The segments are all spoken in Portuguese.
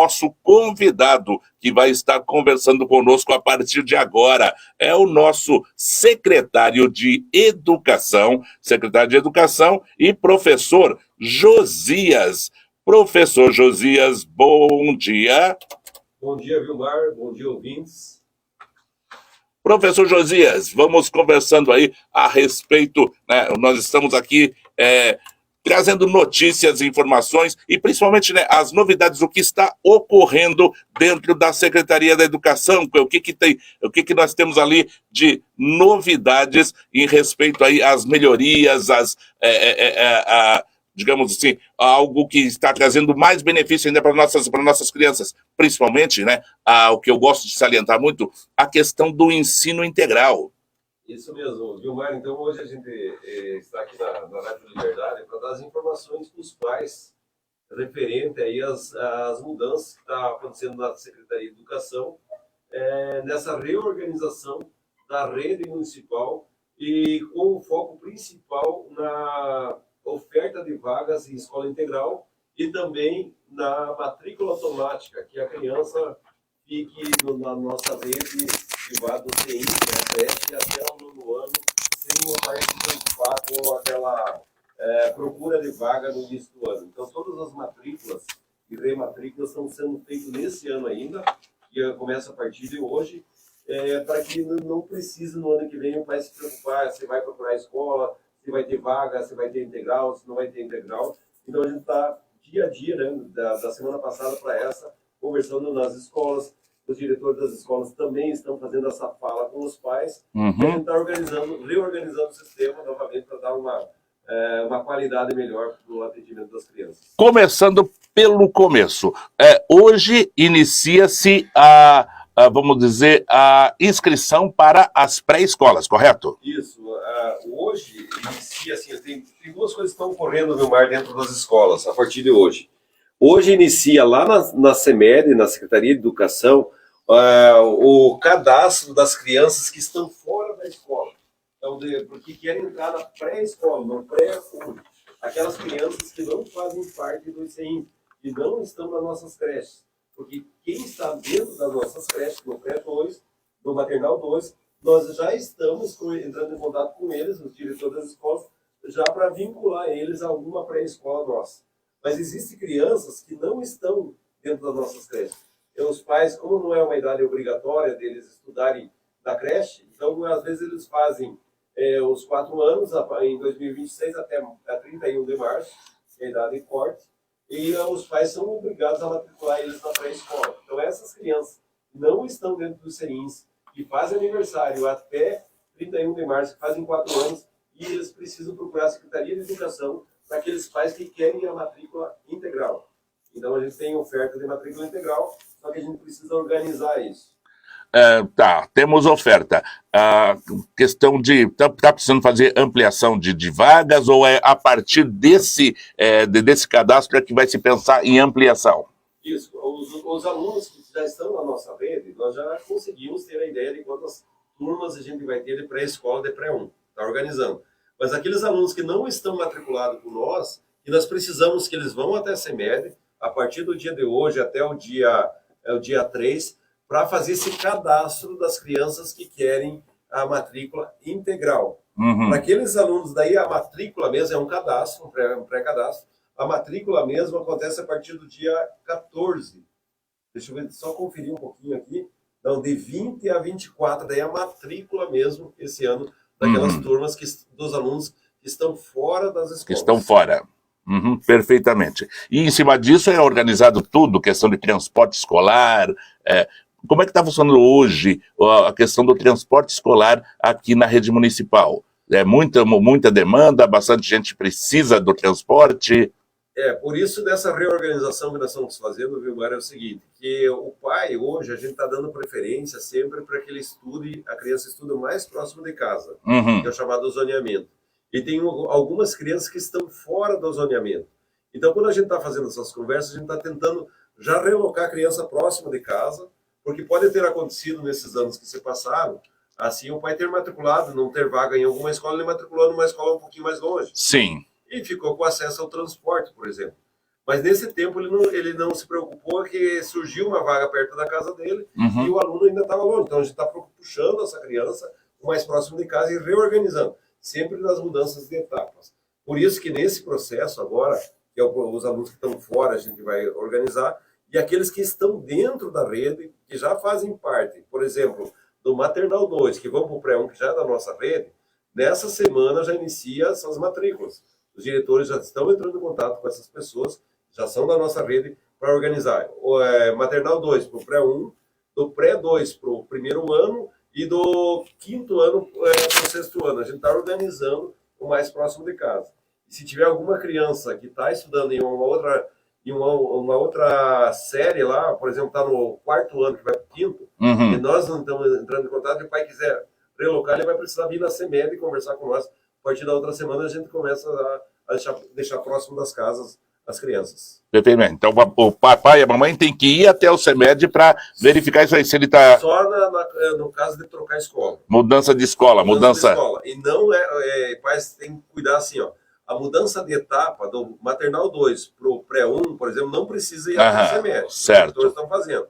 nosso convidado que vai estar conversando conosco a partir de agora. É o nosso secretário de Educação e professor Josias. Professor Josias, bom dia. Bom dia, Vilmar. Bom dia, ouvintes. Professor Josias, vamos conversando aí a respeito, né, nós estamos aqui trazendo notícias, informações e principalmente, né, as novidades, o que está ocorrendo dentro da Secretaria da Educação, o que nós temos ali de novidades em respeito aí às melhorias, digamos assim, algo que está trazendo mais benefício ainda para nossas crianças, principalmente, né, o que eu gosto de salientar muito, a questão do ensino integral. Isso mesmo, Vilmar. Então, hoje a gente está aqui na Rádio Liberdade para dar as informações para os pais referente aí às mudanças que estão acontecendo na Secretaria de Educação, nessa reorganização da rede municipal e com o foco principal na oferta de vagas em escola integral e também na matrícula automática, que a criança fique na nossa rede que vá do CI, creche, até o nono ano, sem uma parte de preocupar com aquela procura de vaga no início do ano. Então, todas as matrículas e rematrículas estão sendo feitas nesse ano ainda, que começa a partir de hoje, para que não precise no ano que vem o pai se preocupar se vai procurar escola, se vai ter vaga, se vai ter integral, se não vai ter integral. Então, a gente está dia a dia, né, da semana passada para essa, conversando nas escolas. Os diretores das escolas também estão fazendo essa fala com os pais. E a gente está reorganizando o sistema novamente para dar uma qualidade melhor no atendimento das crianças. Começando pelo começo. Hoje inicia-se vamos dizer, a inscrição para as pré-escolas, correto? Isso. Hoje inicia, assim, tem duas coisas que estão ocorrendo, Vilmar, dentro das escolas, a partir de hoje. Hoje inicia lá na CEMED, na Secretaria de Educação, o cadastro das crianças que estão fora da escola. Então, porque querem entrar na pré-escola, no pré-escola. Aquelas crianças que não fazem parte do ICEIM, que não estão nas nossas creches. Porque quem está dentro das nossas creches, no pré-2, no maternal 2, nós já estamos entrando em contato com eles, os diretores das escolas, já para vincular eles a alguma pré-escola nossa. Mas existem crianças que não estão dentro das nossas creches. E os pais, como não é uma idade obrigatória deles estudarem na creche, então às vezes eles fazem os 4 anos, em 2026 até 31 de março, que é a idade de corte, e os pais são obrigados a matricular eles na pré-escola. Então essas crianças não estão dentro dos CEINs, que fazem aniversário até 31 de março, que fazem 4 anos, e eles precisam procurar a Secretaria de Educação para aqueles pais que querem a matrícula integral. Então, a gente tem oferta de matrícula integral, só que a gente precisa organizar isso. Temos oferta. Questão de... Está precisando fazer ampliação de vagas ou é a partir desse cadastro que vai se pensar em ampliação? Isso. Os alunos que já estão na nossa rede, nós já conseguimos ter a ideia de quantas turmas a gente vai ter de pré-escola, de pré-1. Está organizando. Mas aqueles alunos que não estão matriculados com nós, que nós precisamos que eles vão até a CEMED, a partir do dia de hoje até o dia 3, para fazer esse cadastro das crianças que querem a matrícula integral. Para aqueles alunos daí, a matrícula mesmo é um cadastro, um pré-cadastro. A matrícula mesmo acontece a partir do dia 14. Deixa eu ver, só conferir um pouquinho aqui. Não, de 20 a 24, daí a matrícula mesmo, esse ano, daquelas turmas dos alunos que estão fora das escolas. Que estão fora. Perfeitamente. E em cima disso é organizado tudo, questão de transporte escolar. Como é que está funcionando hoje a questão do transporte escolar aqui na rede municipal? Muita demanda, bastante gente precisa do transporte. Por isso dessa reorganização que nós estamos fazendo, Vilmar, é o seguinte, que o pai, hoje, a gente está dando preferência sempre para que ele estude, a criança estude mais próximo de casa, que é o chamado zoneamento. E tem algumas crianças que estão fora do zoneamento. Então, quando a gente está fazendo essas conversas, a gente está tentando já relocar a criança próxima de casa, porque pode ter acontecido nesses anos que se passaram, assim, o pai ter matriculado, não ter vaga em alguma escola, ele matriculou numa escola um pouquinho mais longe. Sim. E ficou com acesso ao transporte, por exemplo. Mas nesse tempo ele não se preocupou que surgiu uma vaga perto da casa dele Uhum. e o aluno ainda estava longe. Então a gente está puxando essa criança o mais próximo de casa e reorganizando, sempre nas mudanças de etapas. Por isso que nesse processo agora, que é os alunos que estão fora, a gente vai organizar, e aqueles que estão dentro da rede, que já fazem parte, por exemplo, do Maternal 2, que vão para o Pré-1, que já é da nossa rede, nessa semana já inicia essas matrículas. Os diretores já estão entrando em contato com essas pessoas, já são da nossa rede, para organizar. Maternal 2 para o Pré-1, do Pré-2 para o primeiro ano e do quinto ano para o sexto ano. A gente está organizando o mais próximo de casa. E se tiver alguma criança que está estudando em uma outra série lá, por exemplo, está no quarto ano, que vai para o quinto, e nós não estamos entrando em contato, e o pai quiser relocar, ele vai precisar vir na CEMED e conversar com nós. A partir da outra semana, a gente começa a deixar próximo das casas as crianças. Perfeitamente. Então, o papai e a mamãe tem que ir até o CEMED para verificar isso aí, se ele está... Só no caso de trocar a escola. Mudança de escola, mudança... de escola. E não pais tem que cuidar assim, ó. A mudança de etapa do Maternal 2 para o Pré-1, por exemplo, não precisa ir até o CEMED. Certo. Os diretores estão fazendo.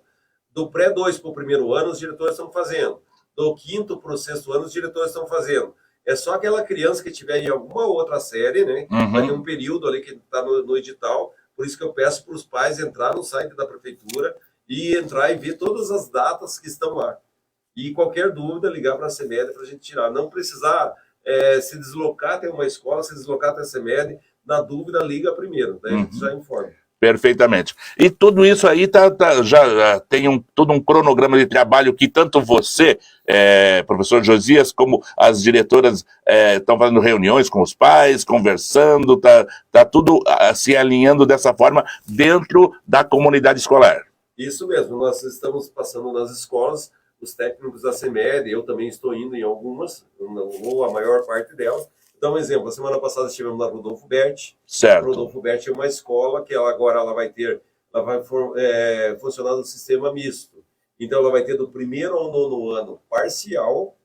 Do Pré-2 para o primeiro ano, os diretores estão fazendo. Do quinto para o sexto ano, os diretores estão fazendo. É só aquela criança que tiver em alguma outra série, né? Vai ter um período ali que está no edital. Por isso que eu peço para os pais entrar no site da prefeitura e entrar e ver todas as datas que estão lá. E qualquer dúvida, ligar para a CEMED para a gente tirar. Não precisar se deslocar até uma escola, se deslocar até a CEMED. Na dúvida, liga primeiro. Daí a gente já informa. Perfeitamente. E tudo isso aí já tem todo um cronograma de trabalho que tanto você, professor Josias, como as diretoras estão fazendo reuniões com os pais, conversando, tá tudo se alinhando dessa forma dentro da comunidade escolar. Isso mesmo, nós estamos passando nas escolas, os técnicos da CEMED, eu também estou indo em algumas, ou a maior parte delas. Dá um exemplo, a semana passada estivemos na Rodolfo Berti. Certo. A Rodolfo Berti é uma escola que ela vai funcionar no sistema misto. Então ela vai ter do primeiro ao nono ano parcial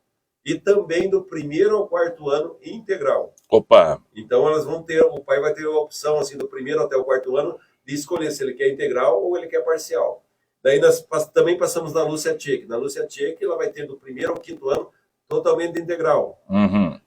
e também do primeiro ao quarto ano integral. Opa! Então elas vão ter, o pai vai ter a opção assim do primeiro até o quarto ano de escolher se ele quer integral ou ele quer parcial. Daí nós também passamos na Lúcia Tchek. Na Lúcia Tchek ela vai ter do primeiro ao quinto ano totalmente integral.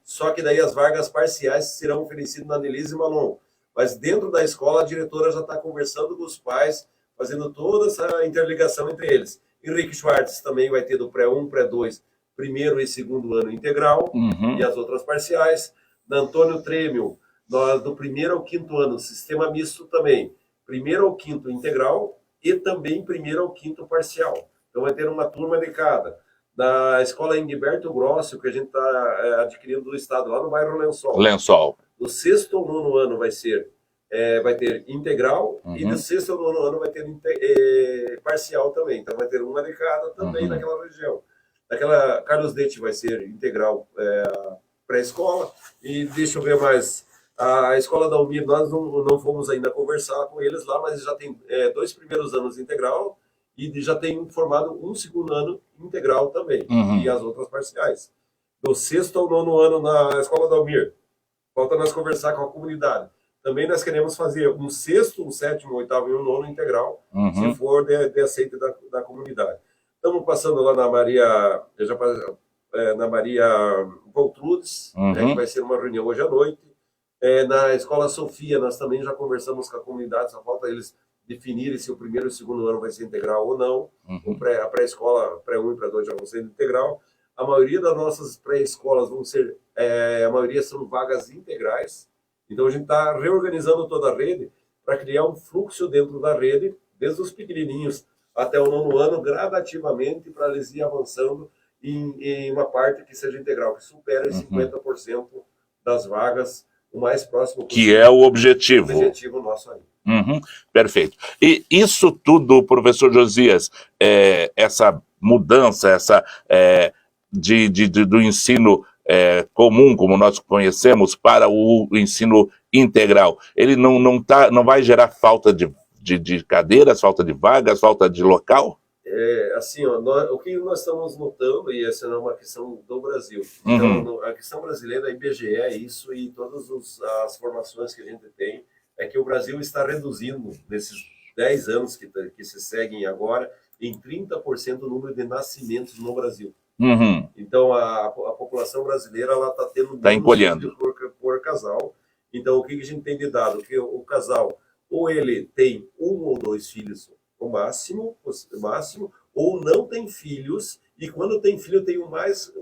Só que daí as vagas parciais serão oferecidas na Nelise Malon. Mas dentro da escola, a diretora já está conversando com os pais, fazendo toda essa interligação entre eles. Henrique Schwartz também vai ter do Pré-1, Pré-2, primeiro e segundo ano integral, e as outras parciais. Na Antônio Tremel, do primeiro ao quinto ano, sistema misto também. Primeiro ao quinto integral e também primeiro ao quinto parcial. Então vai ter uma turma de cada. Da escola Ingberto Grosso, que a gente está adquirindo do estado, lá no bairro Lençol. Do sexto ao nono ano vai ter integral e do sexto ao nono ano vai ter parcial também. Então vai ter uma de cada também naquela região. Naquela Carlos Dete vai ser integral pré-escola. E deixa eu ver mais. A escola da Almir, nós não fomos ainda conversar com eles lá, mas já tem 2 primeiros anos integral e já tem formado um segundo ano integral também, e as outras parciais. Do sexto ao nono ano na escola da Almir. Falta nós conversar com a comunidade. Também nós queremos fazer um sexto, um sétimo, um oitavo e um nono integral, se for de aceito da comunidade. Estamos passando lá na Maria Voltrudes, que vai ser uma reunião hoje à noite. Na Escola Sofia, nós também já conversamos com a comunidade, só falta eles definirem se o primeiro e o segundo ano vai ser integral ou não. A pré-escola, Pré-1 e Pré-2 já vão ser integral. A maioria das nossas pré-escolas vão ser, a maioria são vagas integrais. Então a gente está reorganizando toda a rede para criar um fluxo dentro da rede, desde os pequenininhos até o nono ano, gradativamente, para eles ir avançando em uma parte que seja integral, que supere 50% das vagas, o mais próximo possível. Que é o objetivo. O objetivo nosso aí. Perfeito. E isso tudo, professor Josias, essa mudança, do ensino comum, como nós conhecemos, para o ensino integral, ele não vai gerar falta de cadeiras, falta de vagas, falta de local? Assim, o que nós estamos notando, e essa não é uma questão do Brasil, então a questão brasileira, a IBGE é isso, e todas as formações que a gente tem, é que o Brasil está reduzindo, nesses 10 anos que se seguem agora, em 30% o número de nascimentos no Brasil. Uhum. Então, a população brasileira está tendo encolhendo por casal. Então, o que a gente tem de dado? Que o casal, ou ele tem 1 ou 2 filhos, o máximo, ou não tem filhos, e quando tem filho, tem o mais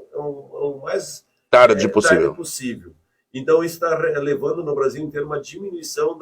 tarde possível. Então, isso está levando no Brasil inteiro uma diminuição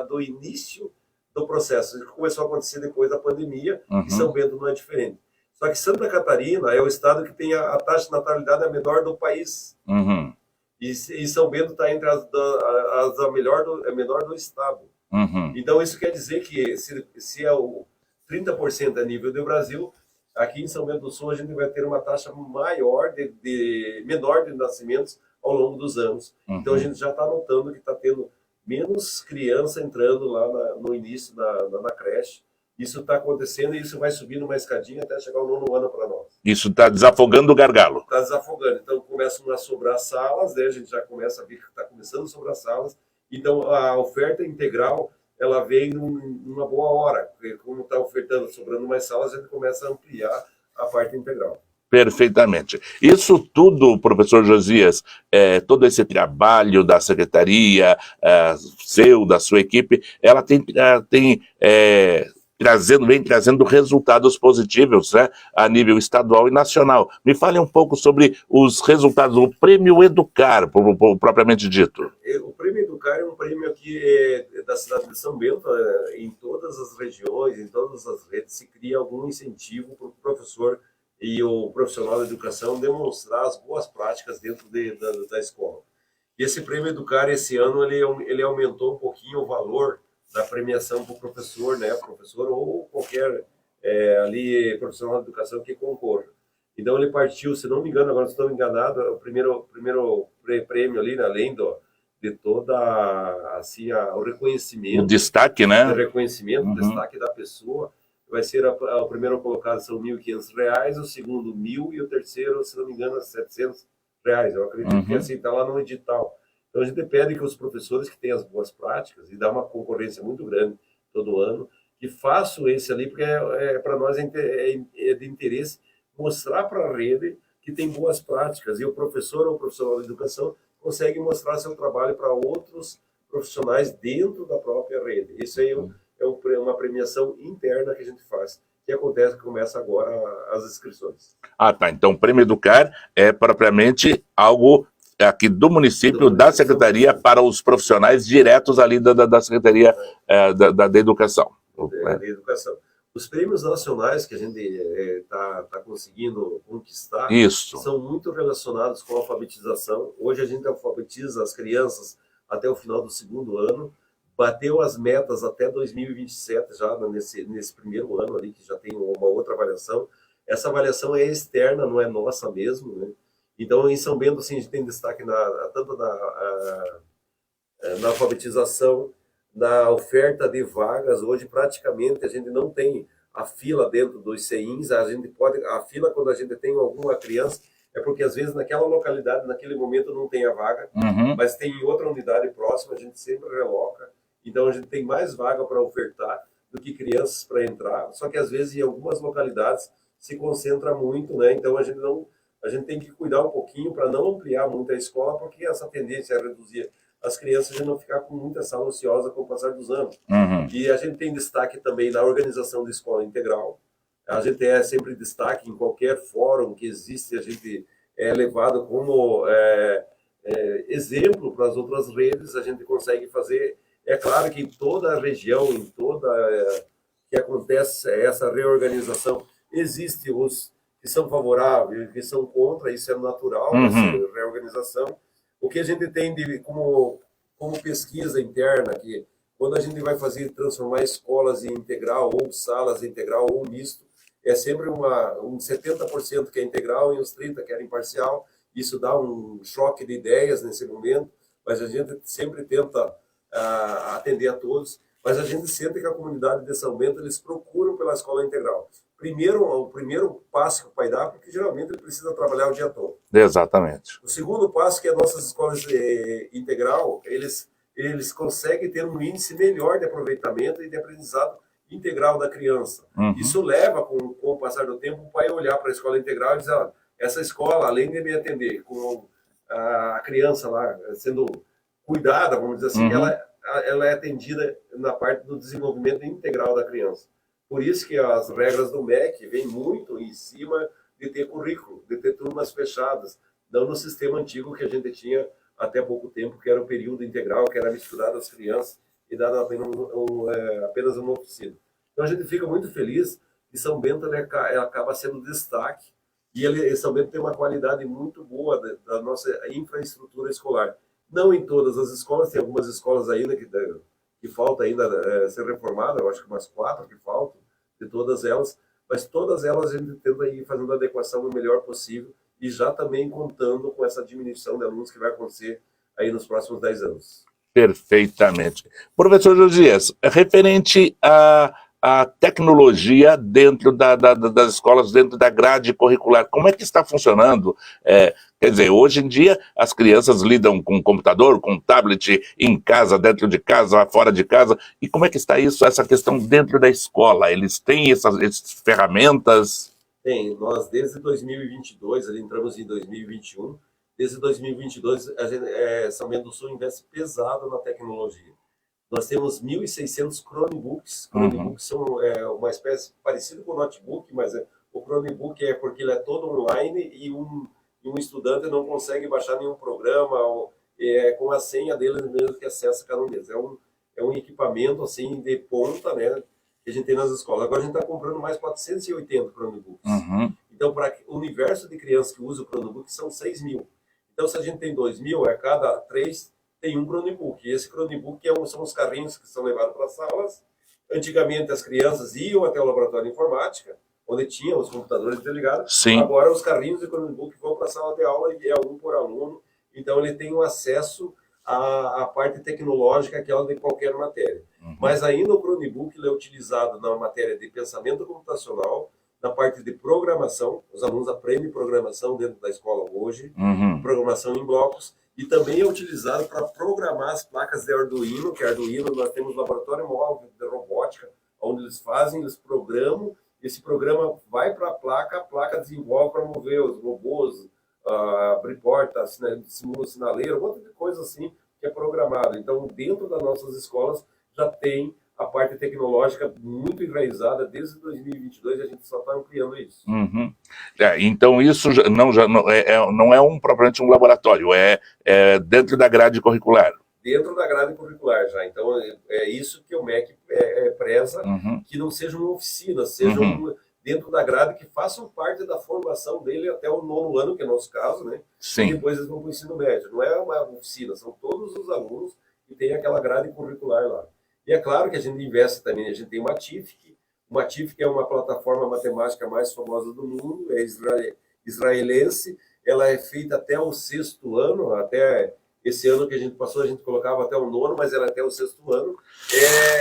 do início do processo. Isso começou a acontecer depois da pandemia, e São Bento não é diferente. Só que Santa Catarina é o estado que tem a taxa de natalidade a menor do país. Uhum. E São Bento está entre a menor do estado. Uhum. Então, isso quer dizer que se é o 30% a nível do Brasil, aqui em São Bento do Sul a gente vai ter uma taxa menor de nascimentos ao longo dos anos. Uhum. Então, a gente já está notando que está tendo menos criança entrando lá no início na creche. Isso está acontecendo e isso vai subindo uma escadinha até chegar ao 9º ano para nós. Isso está desafogando o gargalo. Está desafogando. Então, começam a sobrar salas, né? A gente já começa a ver que está começando a sobrar salas. Então, a oferta integral, ela vem numa boa hora. Porque como está ofertando, sobrando mais salas, a gente começa a ampliar a parte integral. Perfeitamente. Isso tudo, professor Josias, todo esse trabalho da secretaria, da sua equipe, ela vem trazendo resultados positivos, né, a nível estadual e nacional. Me fale um pouco sobre os resultados do Prêmio Educar, propriamente dito. O Prêmio Educar é um prêmio aqui da cidade de São Bento. Em todas as regiões, em todas as redes, se cria algum incentivo para o professor e o profissional da educação demonstrar as boas práticas dentro da escola. E esse Prêmio Educar, esse ano, ele aumentou um pouquinho o valor da premiação para o professor, né, professor ou qualquer profissional da educação que concorra. Então ele partiu, se não me engano, agora estou enganado, o primeiro prêmio ali, além de toda o reconhecimento, o destaque, né? O destaque da pessoa, vai ser o primeiro colocado são R$1.500, o segundo 1.000 e o terceiro, se não me engano, R$700. Eu acredito que assim está lá no edital. Então, a gente pede que os professores que têm as boas práticas, e dá uma concorrência muito grande todo ano, que façam esse ali, porque para nós é de interesse mostrar para a rede que tem boas práticas, e o professor ou o profissional da educação consegue mostrar seu trabalho para outros profissionais dentro da própria rede. Isso aí é uma premiação interna que a gente faz, que começa agora as inscrições. Ah, tá. Então, o Prêmio Educar é propriamente algo aqui do município, da Secretaria, para os profissionais diretos ali da Secretaria da Educação. Da Educação. Os prêmios nacionais que a gente está conseguindo conquistar são muito relacionados com a alfabetização. Hoje a gente alfabetiza as crianças até o final do 2º ano, bateu as metas até 2027, já nesse primeiro ano ali, que já tem uma outra avaliação. Essa avaliação é externa, não é nossa mesmo, né? Então, em São Bento, assim, a gente tem destaque tanto na alfabetização, na oferta de vagas. Hoje, praticamente, a gente não tem a fila dentro dos CEINs. A fila, quando a gente tem alguma criança, é porque, às vezes, naquela localidade, naquele momento, não tem a vaga, mas tem outra unidade próxima, a gente sempre reloca. Então, a gente tem mais vaga para ofertar do que crianças para entrar. Só que, às vezes, em algumas localidades, se concentra muito, né? Então, a gente tem que cuidar um pouquinho para não ampliar muito a escola, porque essa tendência é reduzir as crianças e não ficar com muita sala ociosa com o passar dos anos. E a gente tem destaque também na organização da escola integral. A gente sempre destaque em qualquer fórum que existe, a gente é levado como exemplo para as outras redes. A gente consegue fazer. É claro que em toda a região, em toda que acontece essa reorganização, existem os que são favoráveis, que são contra, isso é natural, essa reorganização. O que a gente tem como pesquisa interna, que quando a gente vai transformar escolas em integral, ou salas em integral, ou misto, é sempre um 70% que é integral e uns 30% que é imparcial. Isso dá um choque de ideias nesse momento, mas a gente sempre tenta atender a todos. Mas a gente sente que a comunidade de São Bento, eles procuram pela escola integral. O primeiro passo que o pai dá, porque geralmente ele precisa trabalhar o dia todo. Exatamente. O segundo passo, que é nossas escolas integral, eles eles conseguem ter um índice melhor de aproveitamento e de aprendizado integral da criança. Isso leva, com o passar do tempo, o pai olhar para a escola integral e dizer, ah, essa escola, além de me atender com a criança lá sendo cuidada, vamos dizer assim, ela é atendida na parte do desenvolvimento integral da criança. Por isso que as regras do MEC vêm muito em cima de ter currículo, de ter turmas fechadas, não no sistema antigo que a gente tinha até pouco tempo, que era o período integral, que era misturado as crianças e dado apenas uma oficina. Então a gente fica muito feliz que São Bento acaba sendo destaque e São Bento tem uma qualidade muito boa da nossa infraestrutura escolar. Não em todas as escolas, tem algumas escolas ainda que falta ainda ser reformada, eu acho que umas 4 que faltam, de todas elas, mas todas elas a gente tenta ir fazendo a adequação o melhor possível e já também contando com essa diminuição de alunos que vai acontecer aí nos próximos 10 anos. Perfeitamente. Professor Josias, referente à tecnologia dentro das escolas, dentro da grade curricular, como é que está funcionando? Quer dizer, hoje em dia as crianças lidam com computador, com tablet, em casa, dentro de casa, fora de casa, e como é que está isso, essa questão dentro da escola? Eles têm essas ferramentas? Tem, nós desde 2022, ali entramos em 2021, desde 2022 a gente, São Bento do Sul investe pesado na tecnologia. Nós temos 1.600 Chromebooks. Chromebooks são uma espécie parecida com o notebook, mas o Chromebook é porque ele é todo online e um estudante não consegue baixar nenhum programa, com a senha dele mesmo que acessa cada um deles. É um equipamento assim de ponta, né, que a gente tem nas escolas. Agora a gente está comprando mais 480 Chromebooks. Então, para o universo de crianças que usam o Chromebook são 6.000. Então, se a gente tem 2.000, a cada 3 tem um Chromebook. E esse Chromebook são os carrinhos que são levados para as salas. Antigamente, as crianças iam até o laboratório de informática, onde tinha os computadores interligados. Sim. Agora, os carrinhos de Chromebook vão para a sala de aula e é um por aluno. Então, ele tem um acesso à parte tecnológica, aquela de qualquer matéria. Mas ainda o Chromebook ele é utilizado na matéria de pensamento computacional, na parte de programação. Os alunos aprendem programação dentro da escola hoje, programação em blocos, e também é utilizado para programar as placas de Arduino, que Arduino nós temos um laboratório móvel de robótica, onde eles programam, esse programa vai para a placa desenvolve para mover os robôs, abrir portas, simula sinaleiro, um monte de coisa assim que é programado. Então, dentro das nossas escolas já tem a parte tecnológica muito enraizada desde 2022, a gente só está ampliando isso. Então isso não é propriamente um laboratório, é dentro da grade curricular. Dentro da grade curricular já. Então é isso que o MEC preza, que não seja uma oficina, seja dentro da grade que façam parte da formação dele até o 9º ano, que é o nosso caso, né? Sim. E depois eles vão para o ensino médio. Não é uma oficina, são todos os alunos que têm aquela grade curricular lá. E é claro que a gente investe também, a gente tem uma TIFC. Uma TIFC é uma plataforma matemática mais famosa do mundo, é israelense, ela é feita até o 6º ano, até esse ano que a gente passou, a gente colocava até o 9º, mas ela é até o 6º ano.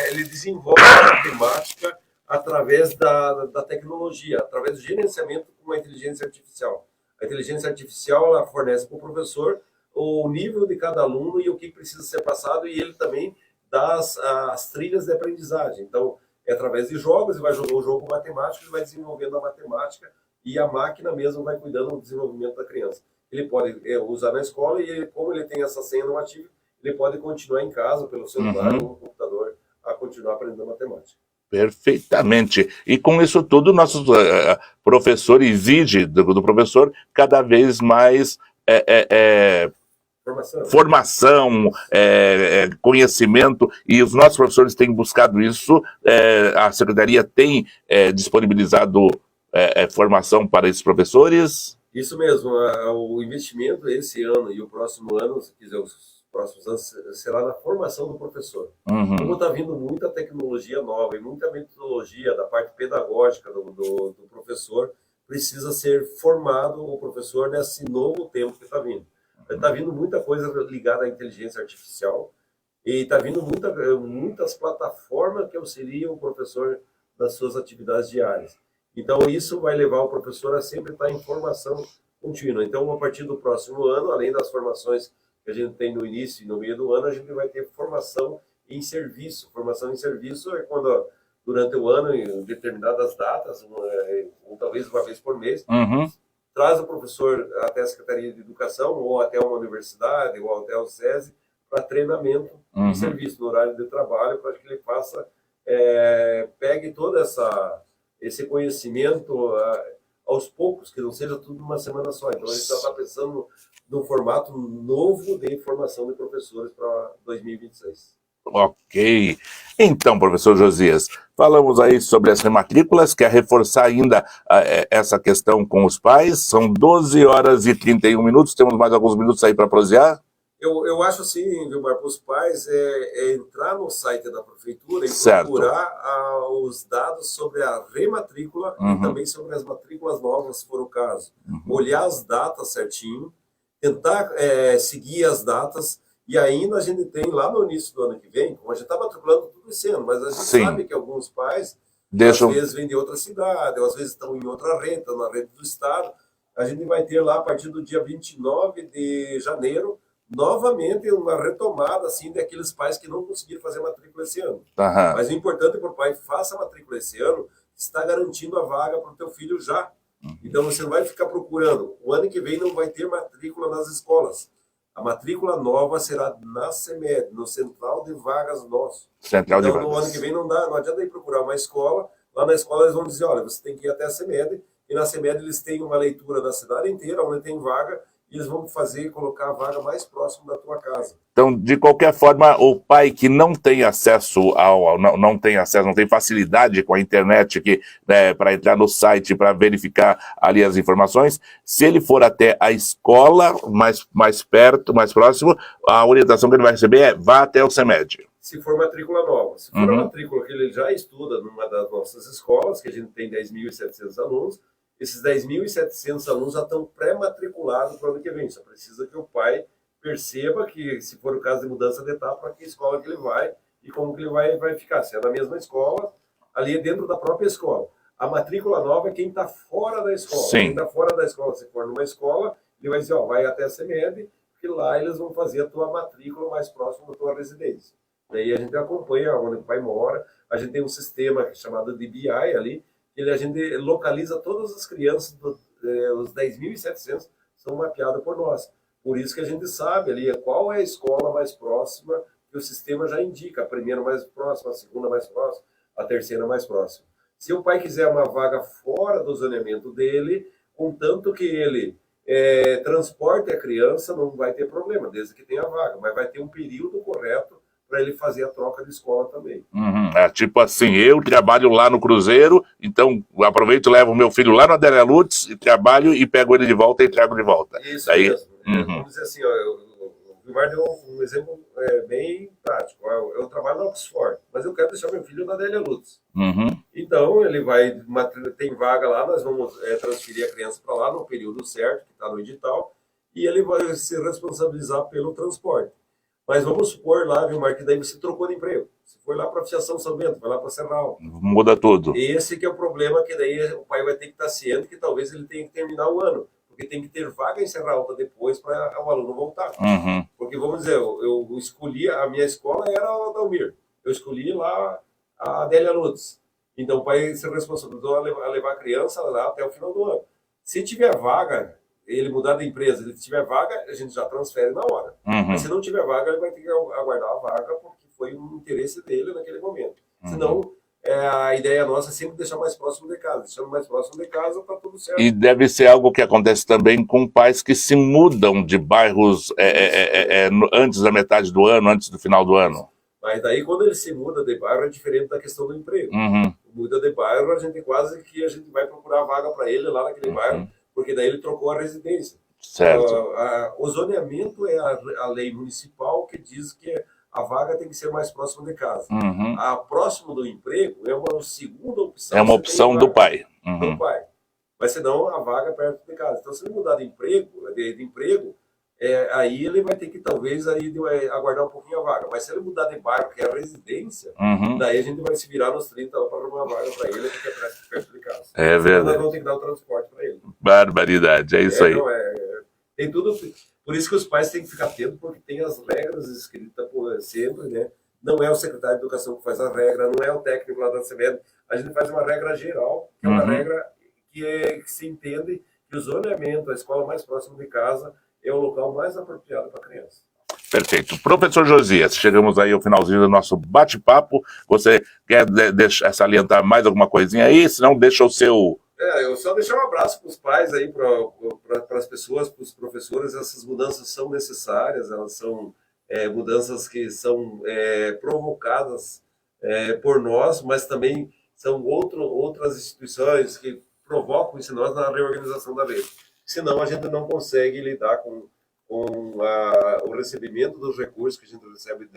Ele desenvolve a matemática através da tecnologia, através do gerenciamento com a inteligência artificial. A inteligência artificial ela fornece para o professor o nível de cada aluno e o que precisa ser passado, e ele também dá as trilhas de aprendizagem. Então, é através de jogos, ele vai jogar o jogo matemático, ele vai desenvolvendo a matemática e a máquina mesmo vai cuidando do desenvolvimento da criança. Ele pode usar na escola e como ele tem essa senha no ativo, ele pode continuar em casa pelo celular ou no computador a continuar aprendendo matemática. Perfeitamente. E com isso tudo, nossos professor exige do professor cada vez mais formação, conhecimento, e os nossos professores têm buscado isso. A Secretaria tem disponibilizado formação para esses professores? Isso mesmo, o investimento esse ano e o próximo ano, se quiser, os próximos anos, será na formação do professor. Como está vindo muita tecnologia nova e muita metodologia da parte pedagógica do professor, precisa ser formado o professor nesse novo tempo que está vindo. Está vindo muita coisa ligada à inteligência artificial e está vindo muitas plataformas que auxiliam o professor nas suas atividades diárias. Então, isso vai levar o professor a sempre estar em formação contínua. Então, a partir do próximo ano, além das formações que a gente tem no início e no meio do ano, a gente vai ter formação em serviço. Formação em serviço é quando, durante o ano, em determinadas datas, talvez uma vez por mês, traz o professor até a Secretaria de Educação, ou até uma universidade, ou até o SESI, para treinamento em serviço, no horário de trabalho, para que ele faça, pegue todo esse conhecimento aos poucos, que não seja tudo numa semana só. Então, a gente já está pensando num formato novo de formação de professores para 2026. Ok. Então, professor Josias, falamos aí sobre as rematrículas, quer reforçar ainda essa questão com os pais? São 12 horas e 31 minutos, temos mais alguns minutos aí para prosear? Eu acho assim, Vilmar, para os pais entrar no site da prefeitura e certo. procurar os dados sobre a rematrícula e também sobre as matrículas novas, se for o caso. Olhar as datas certinho, tentar seguir as datas, e ainda a gente tem lá no início do ano que vem, como a gente está matriculando tudo esse ano, mas a gente sabe que alguns pais às vezes vêm de outra cidade, ou às vezes estão em outra rede, na rede do estado. A gente vai ter lá, a partir do dia 29 de janeiro, novamente uma retomada assim, daqueles pais que não conseguiram fazer matrícula esse ano. Mas o importante para o pai, faça a matrícula esse ano, está garantindo a vaga para o teu filho já. Então você não vai ficar procurando. O ano que vem não vai ter matrícula nas escolas. A matrícula nova será na CEMED, no Central de Vagas nosso. Então, no ano que vem não adianta ir procurar uma escola. Lá na escola eles vão dizer, olha, você tem que ir até a CEMED, e na CEMED eles têm uma leitura da cidade inteira, onde tem vaga, e eles vão colocar a vaga mais próximo da tua casa. Então, de qualquer forma, o pai que não tem acesso não tem facilidade com a internet para entrar no site para verificar ali as informações, se ele for até a escola mais perto, mais próximo, a orientação que ele vai receber é vá até o CEMED. Se for matrícula nova. Se for a matrícula que ele já estuda numa das nossas escolas, que a gente tem 10.700 alunos, esses 10.700 alunos já estão pré-matriculados para o ano que vem. Só precisa que o pai perceba que, se for o caso de mudança de etapa, que escola que ele vai e como que ele vai ficar. Se é na mesma escola, ali dentro da própria escola. A matrícula nova é quem está fora da escola. Sim. Quem está fora da escola, se for numa escola, ele vai dizer, vai até a CEMED, porque lá eles vão fazer a tua matrícula mais próximo da tua residência. Daí a gente acompanha onde o pai mora. A gente tem um sistema chamado DBI ali, a gente localiza todas as crianças, os 10.700 são mapeados por nós. Por isso que a gente sabe ali qual é a escola mais próxima, que o sistema já indica, a primeira mais próxima, a segunda mais próxima, a terceira mais próxima. Se o pai quiser uma vaga fora do zoneamento dele, contanto que ele transporte a criança, não vai ter problema, desde que tenha vaga, mas vai ter um período correto para ele fazer a troca de escola também. Tipo assim, eu trabalho lá no Cruzeiro, então aproveito e levo o meu filho lá na Adélia Lutz, e trabalho e pego ele de volta e entrego de volta. Isso mesmo. Vamos dizer assim, o Vilmar deu um exemplo bem prático. Eu trabalho na Oxford, mas eu quero deixar meu filho na Adélia Lutz. Então, ele tem vaga lá, nós vamos transferir a criança para lá no período certo, que está no edital, e ele vai se responsabilizar pelo transporte. Mas vamos supor lá, Vilmar, que daí você trocou de emprego. Você foi lá para a Associação São Bento, foi lá para a Serral. Muda tudo. Esse que é o problema, que daí o pai vai ter que estar ciente que talvez ele tenha que terminar o ano. Porque tem que ter vaga em Serra Alta depois para o aluno voltar. Porque, vamos dizer, eu escolhi, a minha escola era a Dalmir. Eu escolhi lá a Adélia Lutz. Então o pai se responsabilizou a levar a criança lá até o final do ano. Se tiver vaga, ele mudar de empresa, se tiver vaga, a gente já transfere na hora. Mas se não tiver vaga, ele vai ter que aguardar a vaga, porque foi um interesse dele naquele momento. Senão, a ideia nossa é sempre deixar mais próximo de casa. Deixando mais próximo de casa, tá tudo certo. E deve ser algo que acontece também com pais que se mudam de bairros antes da metade do ano, antes do final do ano. Mas daí, quando ele se muda de bairro, é diferente da questão do emprego. Muda de bairro, a gente vai procurar vaga para ele lá naquele bairro, porque daí ele trocou a residência. Certo. O zoneamento é a lei municipal que diz que a vaga tem que ser mais próxima de casa. A próximo do emprego é uma segunda opção. É uma opção do pai. Do pai. Mas senão a vaga é perto de casa. Então, se ele mudar de emprego, aí ele vai ter que talvez aguardar um pouquinho a vaga. Mas se ele mudar de bairro, que é a residência, daí a gente vai se virar nos 30 para arrumar uma vaga para ele, porque é perto de casa. É verdade. Nós vamos ter que dar o transporte para ele. Barbaridade, é isso aí. Tem tudo. Por isso que os pais têm que ficar atentos, porque tem as regras escritas sempre, né? Não é o secretário de educação que faz a regra, não é o técnico lá da CBN. A gente faz uma regra geral, que é uma regra que se entende que o zoneamento, a escola mais próxima de casa, é o local mais apropriado para a criança. Perfeito. Professor Josias, chegamos aí ao finalzinho do nosso bate-papo. Você quer salientar mais alguma coisinha aí? Se não, deixa o seu... Eu só deixar um abraço para os pais aí, para as pessoas, para os professores. Essas mudanças são necessárias, elas são mudanças que são provocadas por nós, mas também são outras instituições que provocam isso em nós na reorganização da rede. Senão a gente não consegue lidar com o recebimento dos recursos que a gente recebe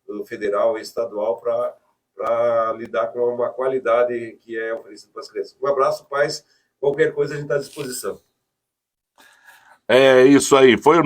do federal e estadual para lidar com uma qualidade que é oferecida para as crianças. Um abraço, pais. Qualquer coisa a gente está à disposição. É isso aí. Foi o